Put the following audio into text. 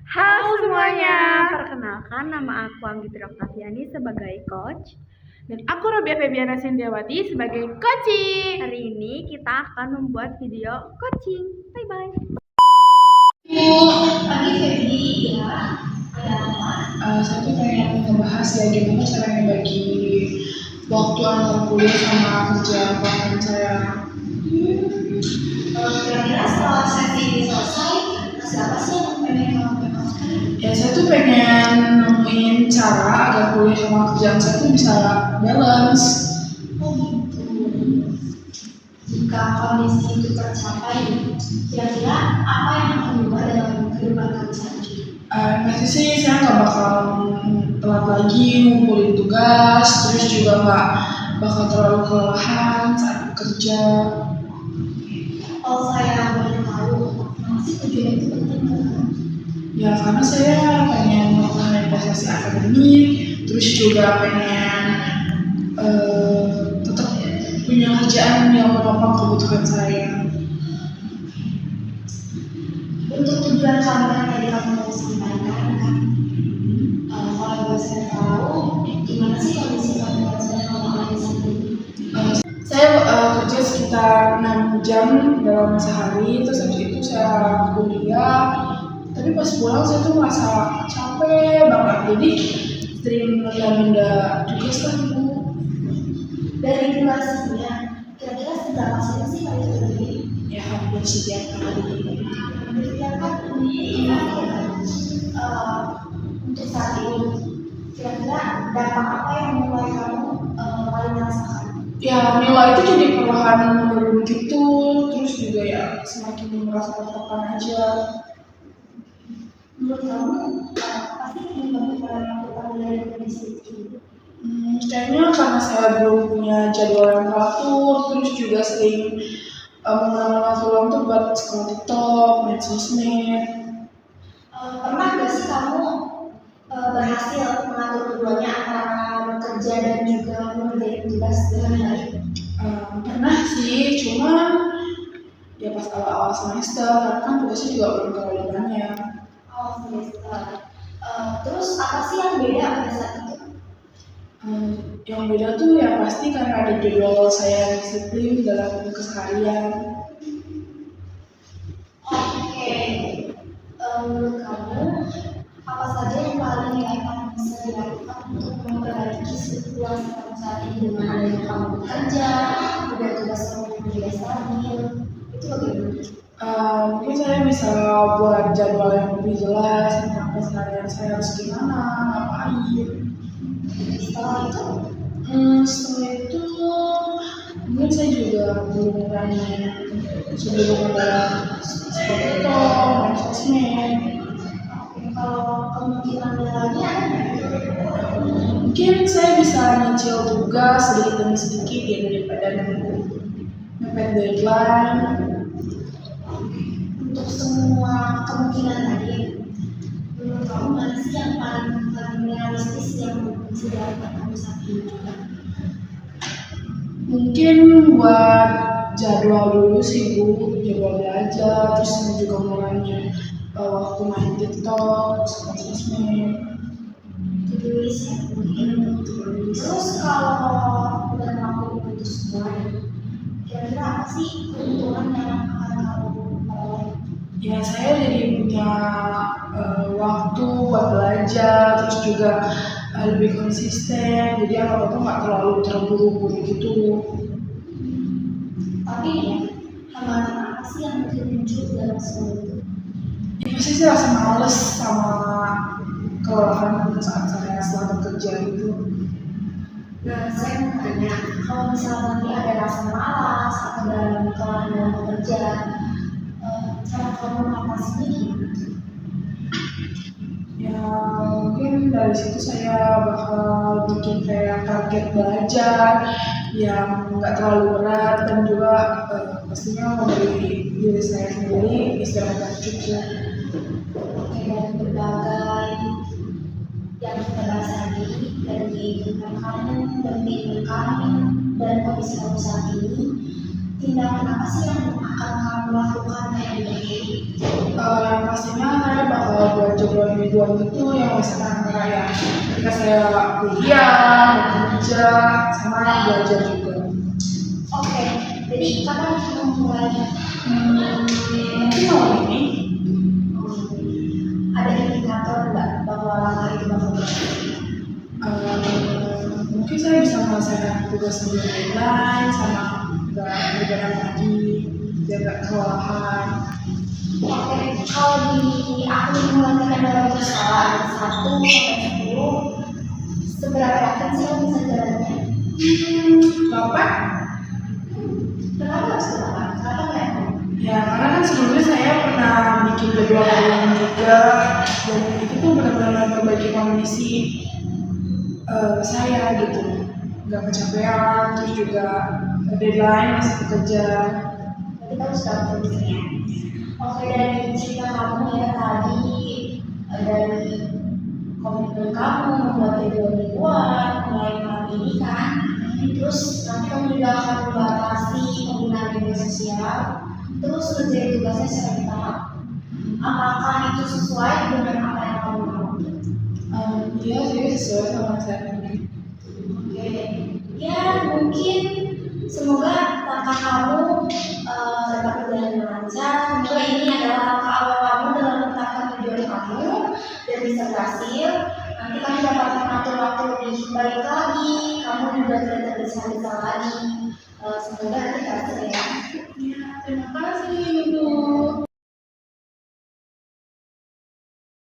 Halo Halo semuanya, semuanya, perkenalkan nama aku Anggita Oktaviani sebagai coach. dan aku Robia Febiana Sindiawati sebagai coaching. Hari ini kita akan membuat video coaching. Bye bye. Pagi Febri ya, saya tuh pengen ngebahas ya gimana caranya bagi waktu antara kuliah sama kerja part-time saya. Kira-kira setelah sesi ini selesai, siapa sih yang pengen kamu bebaskan? Ya saya tuh pengen nemuin cara agar kuliah sama kerjaan saya tuh bisa balance. Oh gitu. Jika kondisi itu tercapai, kira-kira apa yang akan diubah dalam kehidupan kamu selanjutnya? Nanti sih saya nggak bakal telat lagi ngumpulin tugas, terus juga nggak bakal terlalu kelelahan saat bekerja. Kalau saya boleh tahu, masih tujuan itu penting kan? Ya karena saya pengen melakukan prestasi akademik, terus juga pengen tetap punya kerjaan yang menopang kebutuhan saya. Untuk tujuan kamu yang tadi kamu mau sampaikan kan, kalau boleh saya tahu, gimana sih kondisi kamu yang sedang kamu alami saat ini? Saya kerja sekitar 6 jam dalam sehari, terus habis itu saya kuliah. Tapi pas pulang saya tuh merasa capek banget, jadi sering menunda-nunda tugas lah Bu. Dari durasinya, kira-kira seberapa sering sih kali itu terdiri? Ya hampir setiap hari. Setiap hari. Untuk saat ini, kira-kira dampak apa yang mulai kamu paling rasakan? Ya nilai itu jadi perlahan menurun gitu, terus juga ya semakin merasa tertekan aja. Menurut kamu, pasti ingin melakukan dari kondisi itu? Kayaknya karena saya belum punya jadwal yang teratur, terus juga sering menggunakan waktu luang tuh buat scroll TikTok, main sosmed. Pernah nggak sih kamu berhasil mengatur keduanya antara bekerja dan juga mengerjakan tugas dengan baik? Pernah sih, cuma ya pas awal-awal semester, karena kan tugasnya juga belum terlalu banyak. Awal semester. Terus apa sih yang beda pada saat itu? Yang beda tuh ya pasti karena ada jadwal saya disiplin dalam keseharian. Oke, menurut kamu apa saja yang paling akan bisa dilakukan untuk memperbaiki situasi kamu saat ini dengan adanya kamu bekerja, juga tugas kamu yang tidak stabil, itu bagaimana? Mungkin saya bisa buat jadwal yang lebih jelas tentang keseharian saya harus gimana, ngapain. Setelah itu mungkin saya juga belum tanya sebelum seperti itu, main sosmed. Kalau kemungkinan lagi ada mungkin saya bisa nyicil tugas sedikit demi sedikit ya daripada mepet deadline. Untuk semua kemungkinan tadi, menurut kamu mana sih yang paling realistis yang bisa dilakukan kamu saat ini juga? Mungkin buat jadwal dulu sih Bu, jadwal belajar, terus juga mulainya waktu main TikTok, sama sosmed. Tulis ya mungkin. Terus kalau udah mampu itu semua, kira-kira apa sih keuntungan yang akan kamu peroleh? Ya saya jadi punya waktu buat belajar, terus juga lebih konsisten, jadi apa-apa nggak terlalu terburu-buru gitu. Tapi ya, hambatan apa sih yang mungkin muncul dalam semua itu? Ya pasti sih rasa males sama kelelahan pada saat saya setelah bekerja itu. Nah, saya mau tanya, kalau misalnya nanti ada rasa malas atau dalam kelelahan dalam bekerja, cara kamu mengatasinya gimana? Ya mungkin dari situ saya bakal bikin kayak target belajar yang nggak terlalu berat dan juga pastinya memberi diri saya sendiri istirahat yang cukup. Oke, dari berbagai yang kita bahas tadi, dari kehidupan kamu, dari kehidupan kami, dan kondisi kamu saat ini, tindakan apa sih yang akan kamu lakukan kayak gini? Yang pastinya saya bakal buat jadwal mingguan itu yang misalkan kayak ketika saya kuliah, kerja, sama belajar juga. Oke, jadi kapan kamu mulainya? Mungkin tahun ini. Ada indikator nggak bahwa langkah itu bakal berhasil? Mungkin saya bisa menyelesaikan tugas sebelum deadline sama nggak berjalan lagi, jaga kewalahan. Oke, kalau di aku menyelesaikan dalam skala 1 sampai 10, seberapa yakin sih lo bisa jalannya? 8? Kenapa harus 8? Kenapa nggak? Ya karena kan sebelumnya saya pernah bikin jadwal harian juga dan itu tuh benar-benar memperbaiki kondisi saya gitu, nggak kecapean, terus juga deadline masih dikejar. Kita harus tahu fungsinya. Oke, dari cerita kamu ya tadi, dari komitmen kamu membuat jadwal mingguan, mulai malam ini kan, terus nanti kamu juga akan membatasi penggunaan media sosial, terus ngerjain tugasnya secara bertahap. Apakah itu sesuai dengan apa yang kamu mau? Iya sih sesuai sama saya ini. Oke, ya mungkin semoga langkah kamu dapat berjalan dengan lancar. Semoga ini adalah langkah awal kamu dalam menetapkan tujuan kamu dan bisa berhasil. Nanti kamu dapat mengatur waktu lebih baik lagi. Kamu juga tidak tergesa-gesa lagi.